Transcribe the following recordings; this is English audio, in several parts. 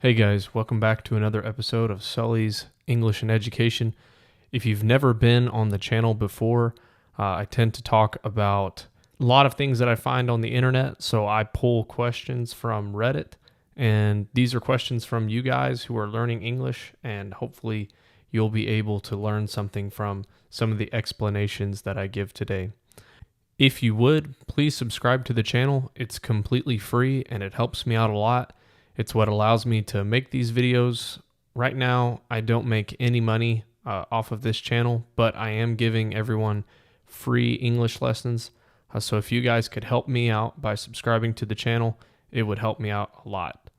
Hey guys, welcome back to another episode of Sully's English and Education. If you've never been on the channel before, I tend to talk about a lot of things that I find on the internet. So I pull questions from Reddit, and these are questions from you guys who are learning English, and hopefully you'll be able to learn something from some of the explanations that I give today. If you would, please subscribe to the channel. It's completely free and it helps me out a lot. It's what allows me to make these videos. Right now, I don't make any money off of this channel, but I am giving everyone free English lessons. So if you guys could help me out by subscribing to the channel, it would help me out a lot.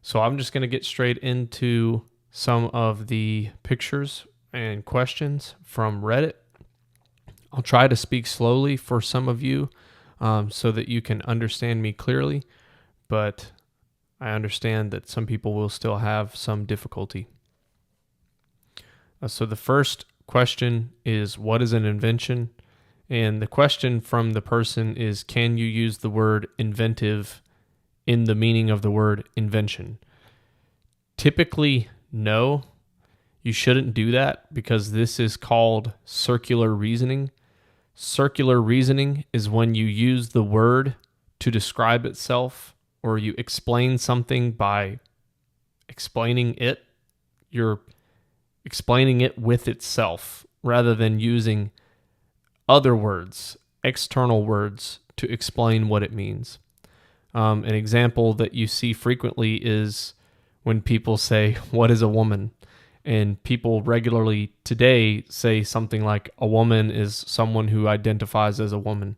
So I'm just going to get straight into some of the pictures and questions from Reddit. I'll try to speak slowly for some of you so that you can understand me clearly, but I understand that some people will still have some difficulty. So the first question is, what is an invention? And the question from the person is, can you use the word inventive in the meaning of the word invention? Typically, no. You shouldn't do that because this is called circular reasoning. Circular reasoning is when you use the word to describe itself, or you explain something by explaining it. You're explaining it with itself rather than using other words, external words, to explain what it means. An example that you see frequently is when people say, "What is a woman?" And people regularly today say something like, "A woman is someone who identifies as a woman."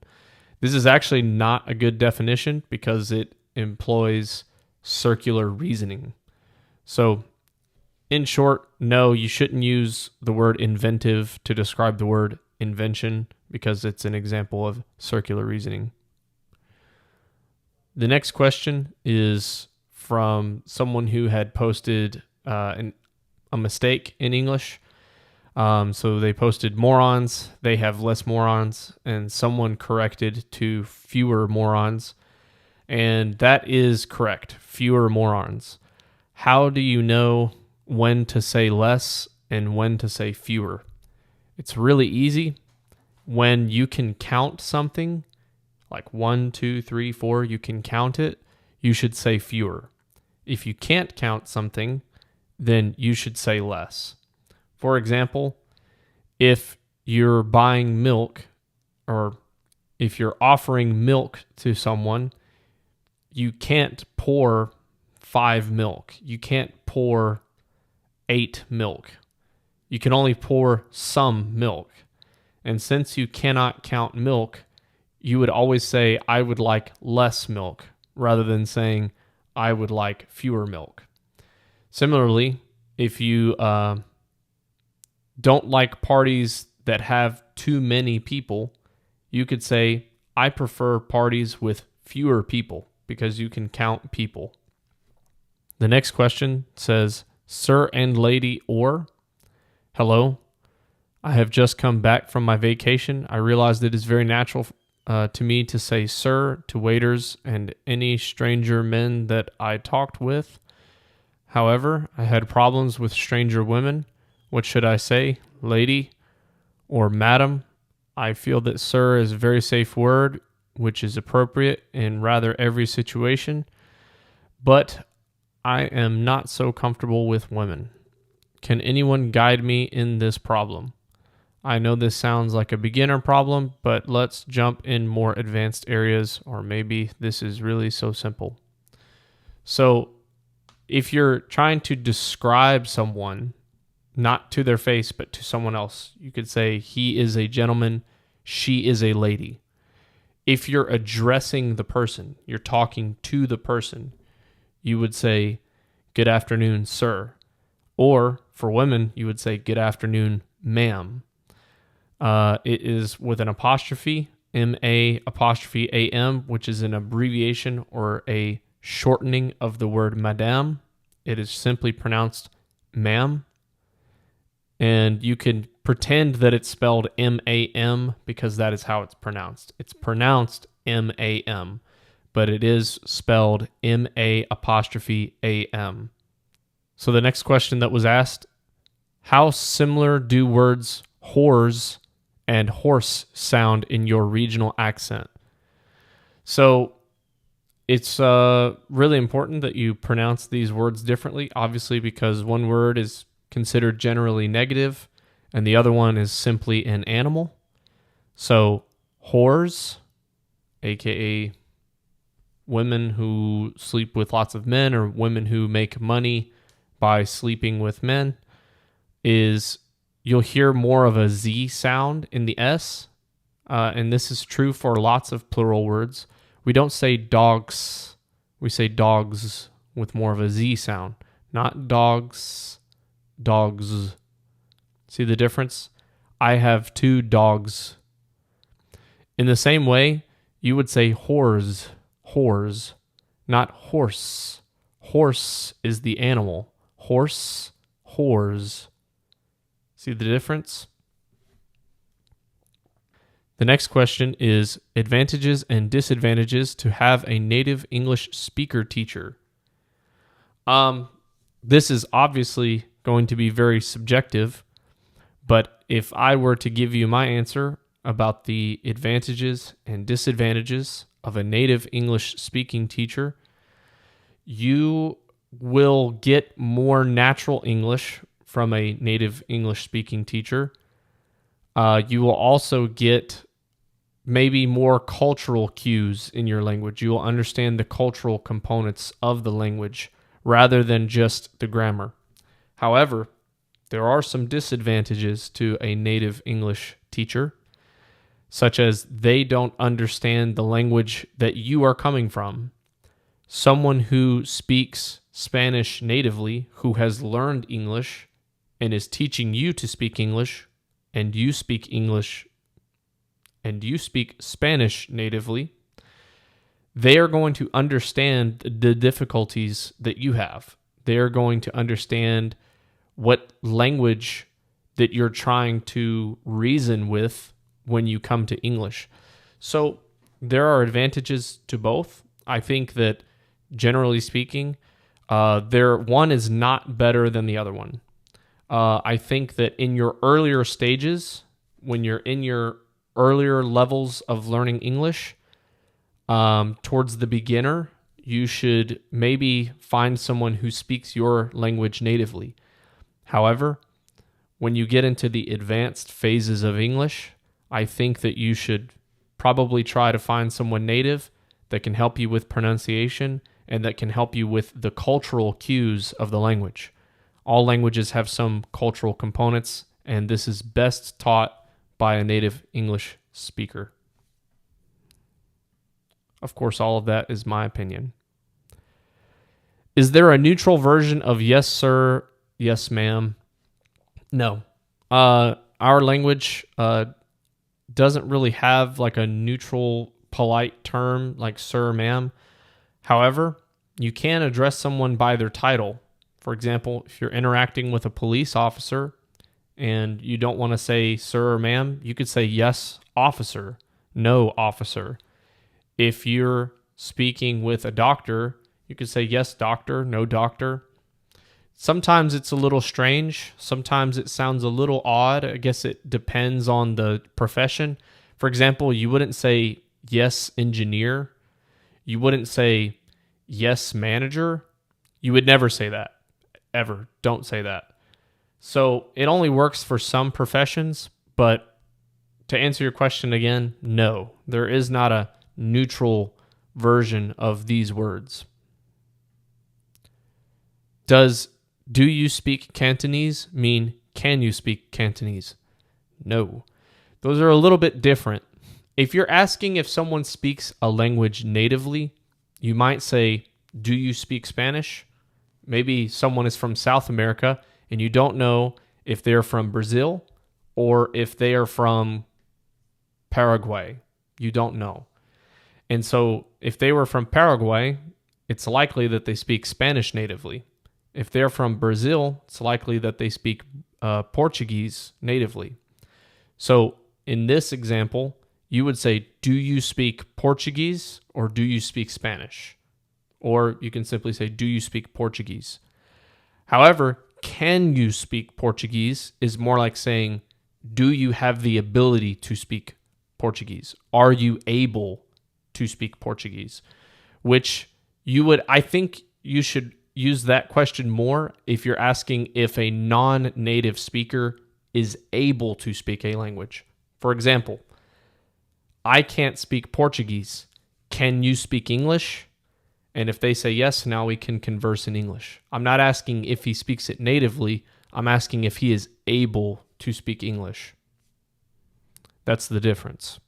This is actually not a good definition because it employs circular reasoning. So, in short, no, you shouldn't use the word inventive to describe the word invention because it's an example of circular reasoning. The next question is from someone who had posted a mistake in English. So they posted morons, they have less morons, and someone corrected to fewer morons. And that is correct, fewer morons. How do you know when to say less and when to say fewer? It's really easy. When you can count something, like 1, 2, 3, 4, you can count it, you should say fewer. If you can't count something, then you should say less. For example, if you're buying milk, or if you're offering milk to someone, you can't pour 5 milk. You can't pour 8 milk. You can only pour some milk. And since you cannot count milk, you would always say, "I would like less milk," rather than saying, "I would like fewer milk." Similarly, if you don't like parties that have too many people, you could say, "I prefer parties with fewer people," because you can count people. The next question says, "Sir and lady or?" Hello, I have just come back from my vacation. I realized it is very natural to me to say sir to waiters and any stranger men that I talked with. However, I had problems with stranger women. What should I say, lady or madam? I feel that sir is a very safe word, which is appropriate in rather every situation, but I am not so comfortable with women. Can anyone guide me in this problem? I know this sounds like a beginner problem, but let's jump in more advanced areas, or maybe this is really so simple. So, if you're trying to describe someone, not to their face, but to someone else, you could say, "He is a gentleman, she is a lady." If you're addressing the person, you're talking to the person, you would say, "Good afternoon, sir." Or for women, you would say, "Good afternoon, ma'am." It is with an apostrophe, M-A'-A-M, which is an abbreviation or a shortening of the word madame. It is simply pronounced ma'am. And you can pretend that it's spelled M-A-M because that is how it's pronounced. It's pronounced M-A-M. but it is spelled M-A''am. So the next question that was asked, how similar do words whores and horse sound in your regional accent? So it's really important that you pronounce these words differently, obviously, because one word is considered generally negative and the other one is simply an animal. So whores, aka women who sleep with lots of men or women who make money by sleeping with men, is you'll hear more of a Z sound in the S, and this is true for lots of plural words. We don't say dogs, we say dogs with more of a Z sound, not dogs, dogs. See the difference? I have 2 dogs. In the same way, you would say whores, whores, not horse. Horse is the animal. Horse, whores. See the difference? The next question is advantages and disadvantages to have a native English speaker teacher. This is obviously going to be very subjective, but if I were to give you my answer about the advantages and disadvantages of a native English speaking teacher, you will get more natural English from a native English speaking teacher. You will also get maybe more cultural cues in your language. You will understand the cultural components of the language rather than just the grammar. However, there are some disadvantages to a native English teacher, such as they don't understand the language that you are coming from. Someone who speaks Spanish natively, who has learned English and is teaching you to speak English, and you speak English and you speak Spanish natively, they are going to understand the difficulties that you have. They are going to understand what language that you're trying to reason with when you come to English. So there are advantages to both. I think that generally speaking, one is not better than the other one. I think that in your earlier stages, when you're in your earlier levels of learning English, towards the beginner, you should maybe find someone who speaks your language natively. However, when you get into the advanced phases of English, I think that you should probably try to find someone native that can help you with pronunciation and that can help you with the cultural cues of the language. All languages have some cultural components, and this is best taught by a native English speaker. Of course, all of that is my opinion. Is there a neutral version of yes, sir, yes, ma'am? No. Our language doesn't really have like a neutral, polite term like sir, ma'am. However, you can address someone by their title. For example, if you're interacting with a police officer and you don't want to say sir or ma'am, you could say yes, officer, no, officer. If you're speaking with a doctor, you could say yes, doctor, no, doctor. Sometimes it's a little strange. Sometimes it sounds a little odd. I guess it depends on the profession. For example, you wouldn't say yes, engineer. You wouldn't say yes, manager. You would never say that. Ever. Don't say that. So it only works for some professions, but to answer your question again, no. There is not a neutral version of these words. Does do you speak Cantonese mean can you speak Cantonese? No. Those are a little bit different. If you're asking if someone speaks a language natively, you might say, do you speak Spanish? Maybe someone is from South America and you don't know if they're from Brazil or if they are from Paraguay. You don't know. And so if they were from Paraguay, it's likely that they speak Spanish natively. If they're from Brazil, it's likely that they speak Portuguese natively. So in this example, you would say, do you speak Portuguese or do you speak Spanish? Or you can simply say, do you speak Portuguese? However, can you speak Portuguese is more like saying, do you have the ability to speak Portuguese? Are you able to speak Portuguese? Which I think you should use that question more if you're asking if a non-native speaker is able to speak a language. For example, I can't speak Portuguese. Can you speak English? And if they say yes, now we can converse in English. I'm not asking if he speaks it natively. I'm asking if he is able to speak English. That's the difference.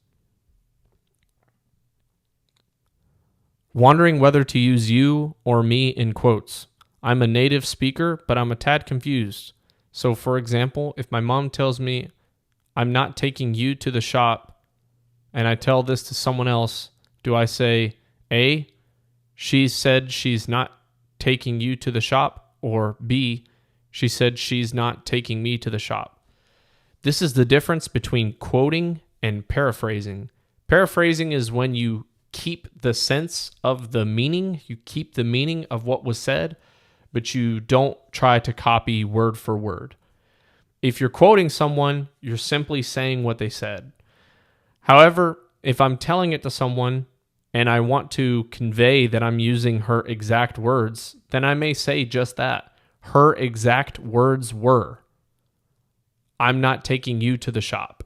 Wondering whether to use you or me in quotes. I'm a native speaker, but I'm a tad confused. So, for example, if my mom tells me I'm not taking you to the shop and I tell this to someone else, do I say, A, she said she's not taking you to the shop, or B, she said she's not taking me to the shop? This is the difference between quoting and paraphrasing. Paraphrasing is when you keep the sense of the meaning, you keep the meaning of what was said, but you don't try to copy word for word. If you're quoting someone, you're simply saying what they said. However, if I'm telling it to someone and I want to convey that I'm using her exact words, then I may say just that. Her exact words were, I'm not taking you to the shop,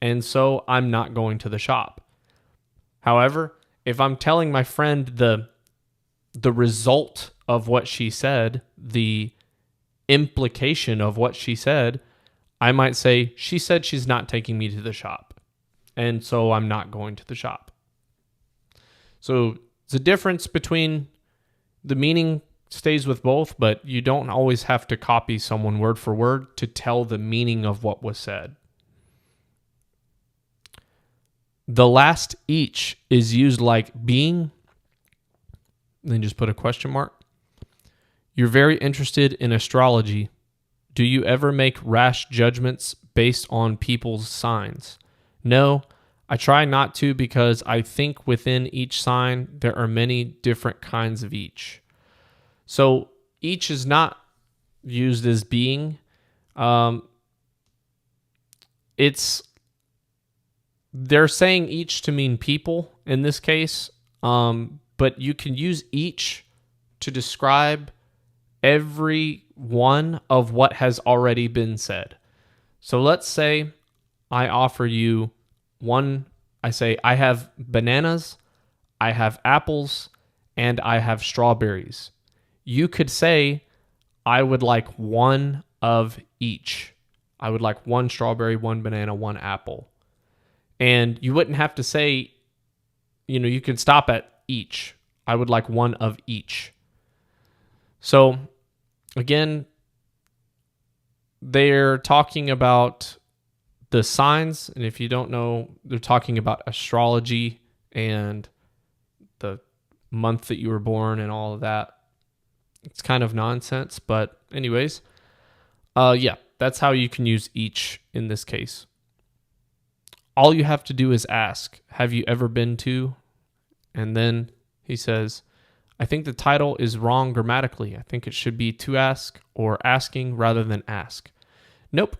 and so I'm not going to the shop. However, if I'm telling my friend the result of what she said, the implication of what she said, I might say, she said she's not taking me to the shop, and so I'm not going to the shop. So it's a difference between the meaning stays with both, but you don't always have to copy someone word for word to tell the meaning of what was said. The last each is used like being, then just put a question mark. You're very interested in astrology. Do you ever make rash judgments based on people's signs? No, I try not to because I think within each sign there are many different kinds of each. So each is not used as being. They're saying each to mean people in this case, but you can use each to describe every one of what has already been said. So let's say I offer you one. I say I have bananas, I have apples, and I have strawberries. You could say I would like one of each. I would like one strawberry, one banana, one apple. And you wouldn't have to say, you could stop at each. I would like one of each. So, again, they're talking about the signs. And if you don't know, they're talking about astrology and the month that you were born and all of that. It's kind of nonsense. But anyways, that's how you can use each in this case. All you have to do is ask, have you ever been to? And then he says, I think the title is wrong grammatically. I think it should be to ask or asking rather than ask. Nope.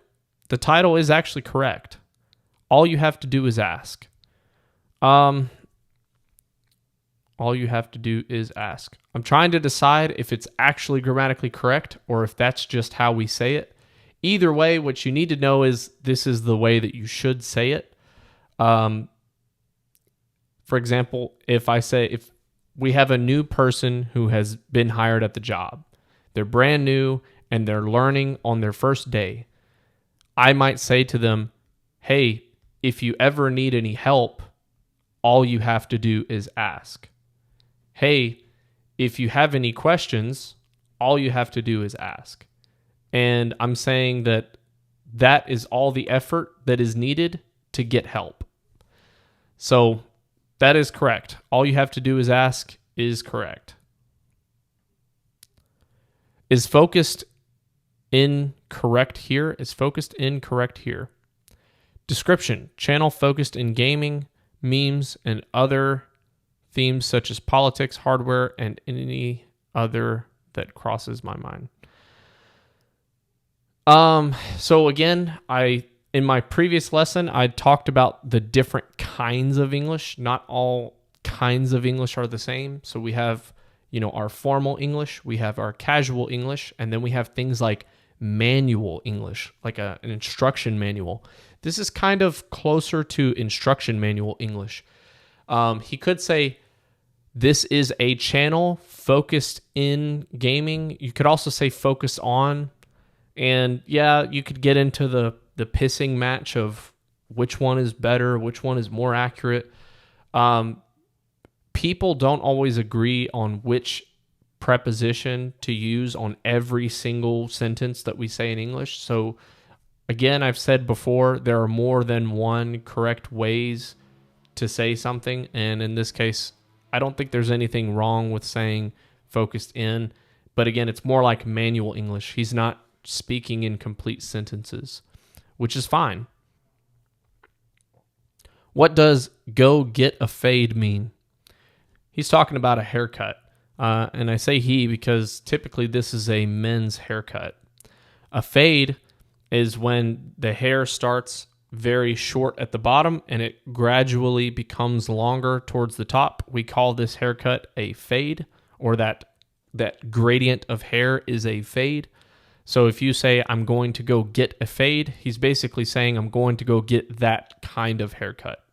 The title is actually correct. All you have to do is ask. All you have to do is ask. I'm trying to decide if it's actually grammatically correct or if that's just how we say it. Either way, what you need to know is this is the way that you should say it. For example, if we have a new person who has been hired at the job, they're brand new and they're learning on their first day, I might say to them, hey, if you ever need any help, all you have to do is ask. Hey, if you have any questions, all you have to do is ask. And I'm saying that is all the effort that is needed to get help. So that is correct. All you have to do is ask is correct. Is focused in correct here? Is focused in correct here? Description: channel focused in gaming, memes, and other themes such as politics, hardware, and any other that crosses my mind. So again, in my previous lesson, I talked about the different kinds of English. Not all kinds of English are the same. So we have, our formal English, we have our casual English, and then we have things like manual English, like an instruction manual. This is kind of closer to instruction manual English. He could say, this is a channel focused in gaming. You could also say focus on. And yeah, you could get into the pissing match of which one is better, which one is more accurate. People don't always agree on which preposition to use on every single sentence that we say in English. So again, I've said before, there are more than one correct ways to say something. And in this case, I don't think there's anything wrong with saying focused in. But again, it's more like manual English. He's not speaking in complete sentences, which is fine. What does go get a fade mean? He's talking about a haircut. And I say he because typically this is a men's haircut. A fade is when the hair starts very short at the bottom and it gradually becomes longer towards the top. We call this haircut a fade, or that gradient of hair is a fade. So if you say, I'm going to go get a fade, he's basically saying, I'm going to go get that kind of haircut.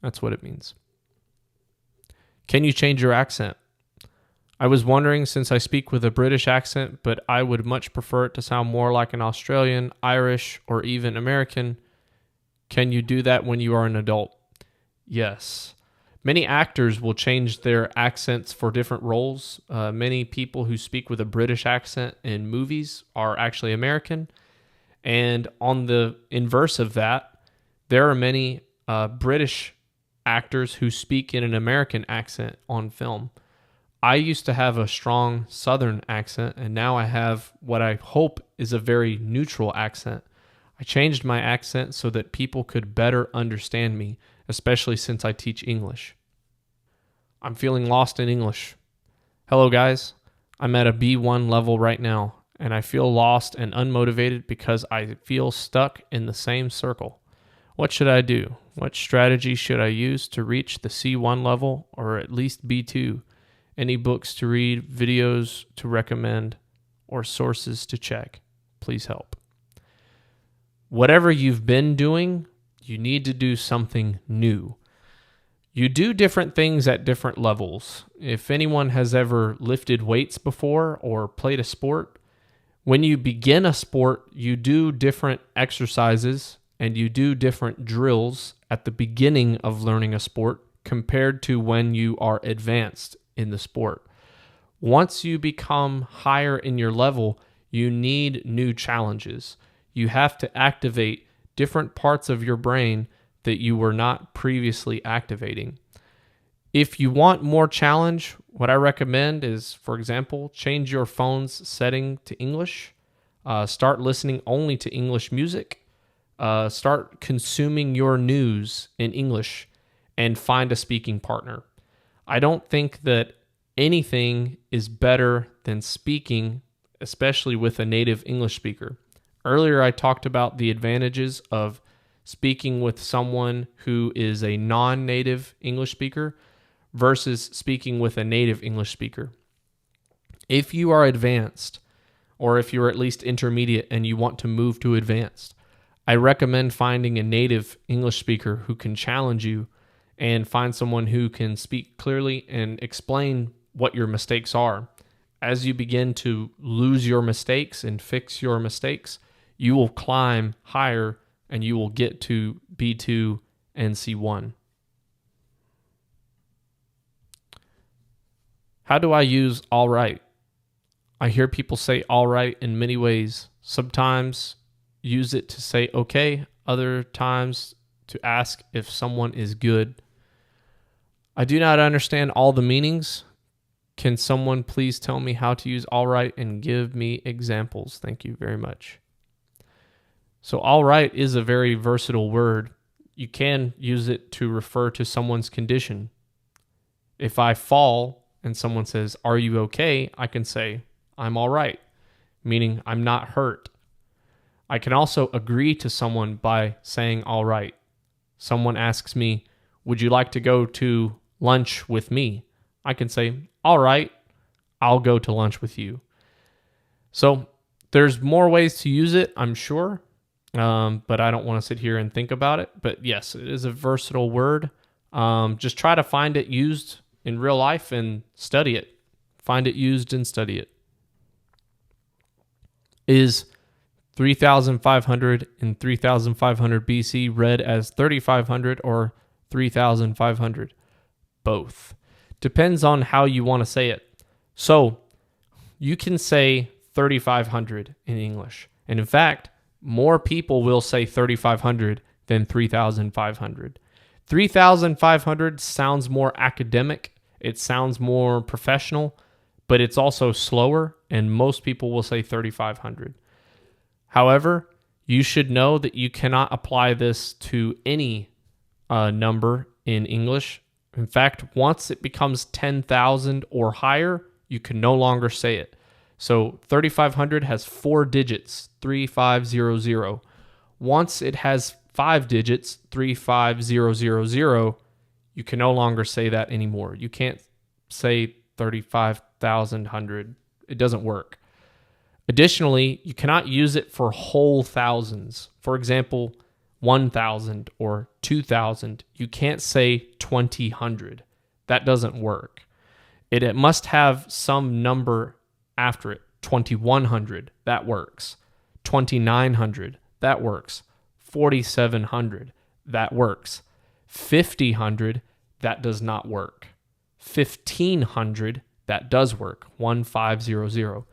That's what it means. Can you change your accent? I was wondering, since I speak with a British accent, but I would much prefer it to sound more like an Australian, Irish, or even American. Can you do that when you are an adult? Yes. Many actors will change their accents for different roles. Many people who speak with a British accent in movies are actually American. And on the inverse of that, there are many British actors who speak in an American accent on film. I used to have a strong Southern accent, and now I have what I hope is a very neutral accent. I changed my accent so that people could better understand me, especially since I teach English. I'm feeling lost in English. Hello, guys. I'm at a B1 level right now, and I feel lost and unmotivated because I feel stuck in the same circle. What should I do? What strategy should I use to reach the C1 level, or at least B2? Any books to read, videos to recommend, or sources to check? Please help. Whatever you've been doing, you need to do something new. You do different things at different levels. If anyone has ever lifted weights before or played a sport, when you begin a sport, you do different exercises and you do different drills at the beginning of learning a sport compared to when you are advanced in the sport. Once you become higher in your level, you need new challenges. You have to activate different parts of your brain that you were not previously activating. If you want more challenge, what I recommend is, for example, change your phone's setting to English. Start listening only to English music. Start consuming your news in English and find a speaking partner. I don't think that anything is better than speaking, especially with a native English speaker. Earlier, I talked about the advantages of speaking with someone who is a non-native English speaker versus speaking with a native English speaker. If you are advanced, or if you're at least intermediate and you want to move to advanced, I recommend finding a native English speaker who can challenge you and find someone who can speak clearly and explain what your mistakes are. As you begin to lose your mistakes and fix your mistakes, you will climb higher and you will get to B2 and C1. How do I use all right? I hear people say all right in many ways. Sometimes use it to say okay, other times to ask if someone is good. I do not understand all the meanings. Can someone please tell me how to use all right and give me examples? Thank you very much. So all right is a very versatile word. You can use it to refer to someone's condition. If I fall and someone says, "Are you okay?" I can say, "I'm all right," meaning I'm not hurt. I can also agree to someone by saying all right. Someone asks me, "Would you like to go to lunch with me?" I can say, "All right, I'll go to lunch with you." So there's more ways to use it, I'm sure, but I don't want to sit here and think about it. But yes, it is a versatile word. Just try to find it used in real life and study it. Find it used and study it. Is 3500 and 3500 BC read as 3500 or 3500? Both. Depends on how you want to say it. So you can say 3500 in English. And in fact, more people will say 3500 than 3500. 3500 sounds more academic. It sounds more professional, but it's also slower, and most people will say 3500. However, you should know that you cannot apply this to any number in English. In fact, once it becomes 10,000 or higher, you can no longer say it. So 3500 has 4 digits, 3500. Once it has 5 digits, 35000, you can no longer say that anymore. You can't say 35,000. It doesn't work. Additionally, you cannot use it for whole thousands. For example, 1,000 or 2,000. You can't say 20,000. That doesn't work. It must have some number after it. 2,100. That works. 2,900. That works. 4,700. That works. 5,000. That does not work. 1,500. That does work. 1,500.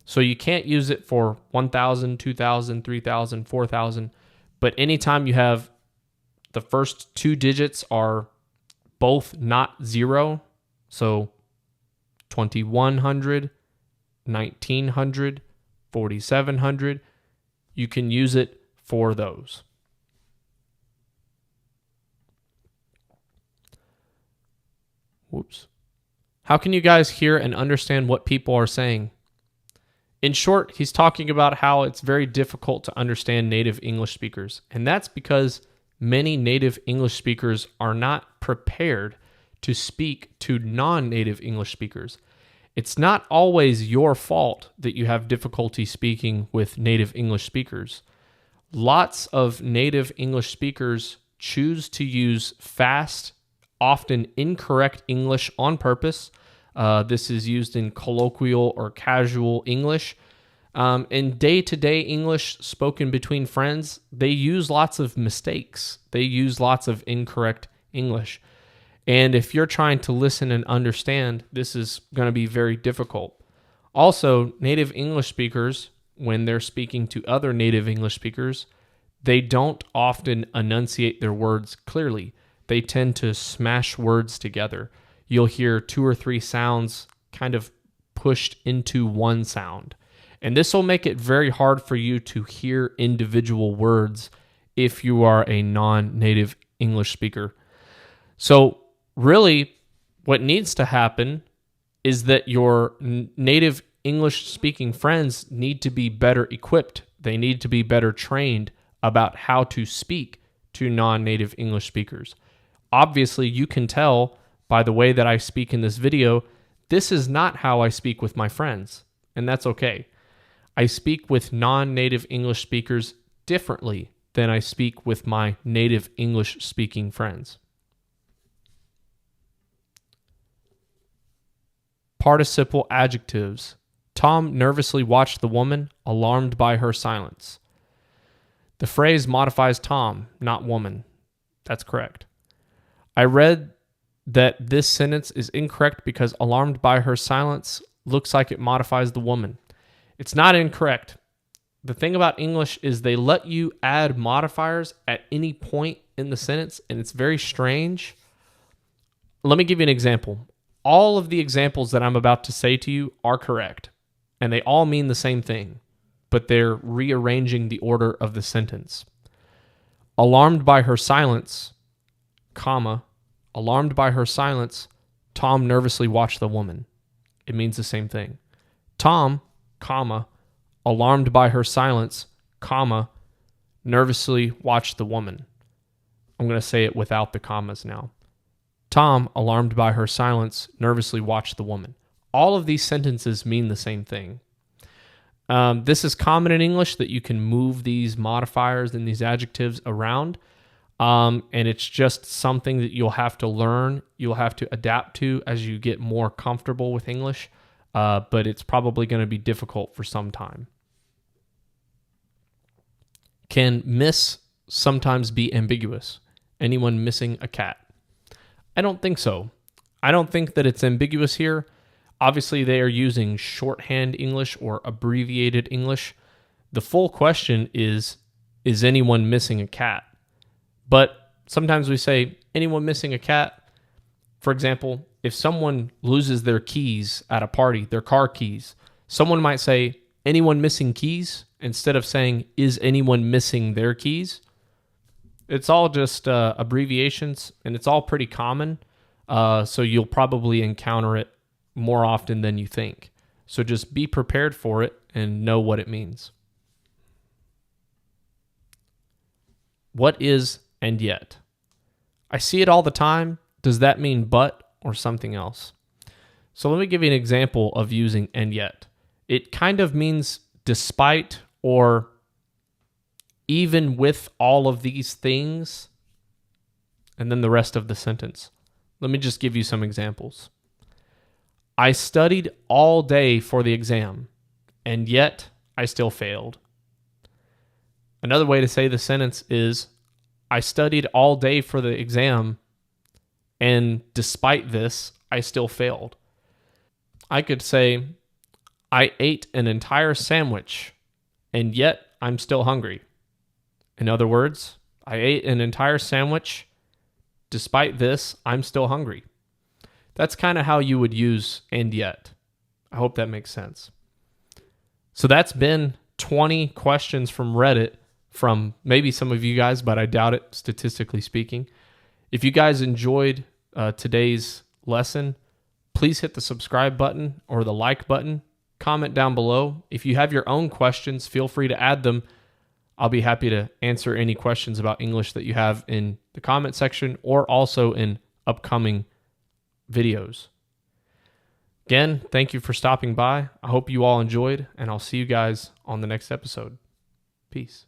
So you can't use it for 1,000, 2,000, 3,000, 4,000. But anytime you have the first 2 digits are both not 0, so 2,100, 1,900, 4,700, you can use it for those. Whoops. How can you guys hear and understand what people are saying? In short, he's talking about how it's very difficult to understand native English speakers. And that's because many native English speakers are not prepared to speak to non-native English speakers. It's not always your fault that you have difficulty speaking with native English speakers. Lots of native English speakers choose to use fast, often incorrect English on purpose. This is used in colloquial or casual English. In day-to-day English spoken between friends, they use lots of mistakes. They use lots of incorrect English. And if you're trying to listen and understand, this is going to be very difficult. Also, native English speakers, when they're speaking to other native English speakers, they don't often enunciate their words clearly. They tend to smash words together. You'll hear 2 or 3 sounds kind of pushed into one sound. And this will make it very hard for you to hear individual words if you are a non-native English speaker. So really, what needs to happen is that your native English-speaking friends need to be better equipped. They need to be better trained about how to speak to non-native English speakers. Obviously, you can tell by the way that I speak in this video, this is not how I speak with my friends, and that's okay. I speak with non-native English speakers differently than I speak with my native English-speaking friends. Participle adjectives. Tom nervously watched the woman, alarmed by her silence. The phrase modifies Tom, not woman. That's correct. I read that this sentence is incorrect because alarmed by her silence looks like it modifies the woman. It's not incorrect. The thing about English is they let you add modifiers at any point in the sentence, and it's very strange. Let me give you an example. All of the examples that I'm about to say to you are correct, and they all mean the same thing. but they're rearranging the order of the sentence. Alarmed by her silence, comma, alarmed by her silence, Tom nervously watched the woman. It means the same thing. Tom, comma, alarmed by her silence, comma, nervously watched the woman. I'm going to say it without the commas now. Tom, alarmed by her silence, nervously watched the woman. All of these sentences mean the same thing. This is common in English that you can move these modifiers and these adjectives around. And it's just something that you'll have to learn. You'll have to adapt to as you get more comfortable with English. But it's probably going to be difficult for some time. Can miss sometimes be ambiguous? Anyone missing a cat? I don't think so. I don't think that it's ambiguous here. Obviously, they are using shorthand English or abbreviated English. The full question is anyone missing a cat? But sometimes we say, anyone missing a cat? For example, if someone loses their keys at a party, their car keys, someone might say, anyone missing keys? Instead of saying, is anyone missing their keys? It's all just abbreviations, and it's all pretty common. So you'll probably encounter it more often than you think. So just be prepared for it and know what it means. What is and yet? I see it all the time. Does that mean but or something else? So let me give you an example of using and yet. It kind of means despite or even with all of these things, and then the rest of the sentence. Let me just give you some examples. I studied all day for the exam, and yet I still failed. Another way to say the sentence is, I studied all day for the exam, and despite this, I still failed. I could say, I ate an entire sandwich, and yet I'm still hungry. In other words, I ate an entire sandwich. Despite this, I'm still hungry. That's kind of how you would use and yet. I hope that makes sense. So that's been 20 questions from Reddit from maybe some of you guys, but I doubt it, statistically speaking. If you guys enjoyed today's lesson, please hit the subscribe button or the like button. Comment down below. If you have your own questions, feel free to add them. I'll be happy to answer any questions about English that you have in the comment section or also in upcoming videos. Again, thank you for stopping by. I hope you all enjoyed, and I'll see you guys on the next episode. Peace.